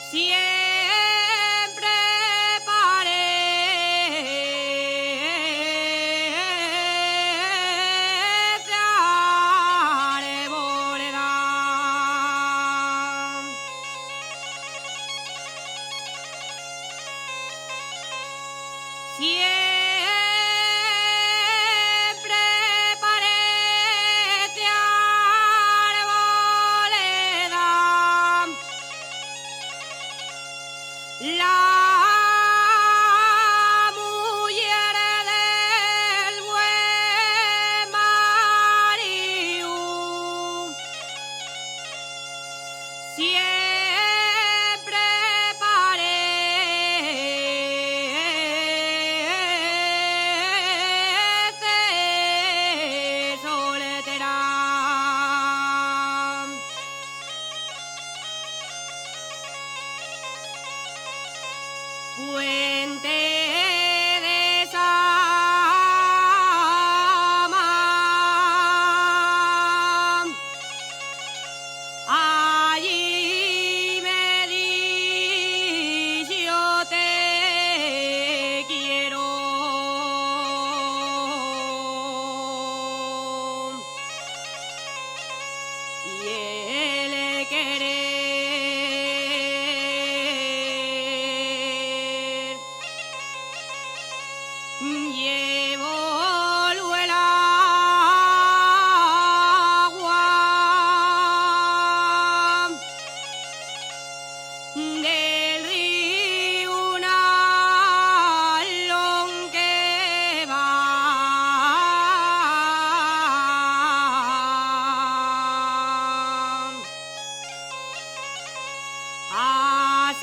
Siempre parece arboleda. Siempre parece arboleda. La mujer del buen marido siempre parece soltera. Puente de Sama, allí me di yo te quiero. Y él querer. Llevo el agua del río, una que va a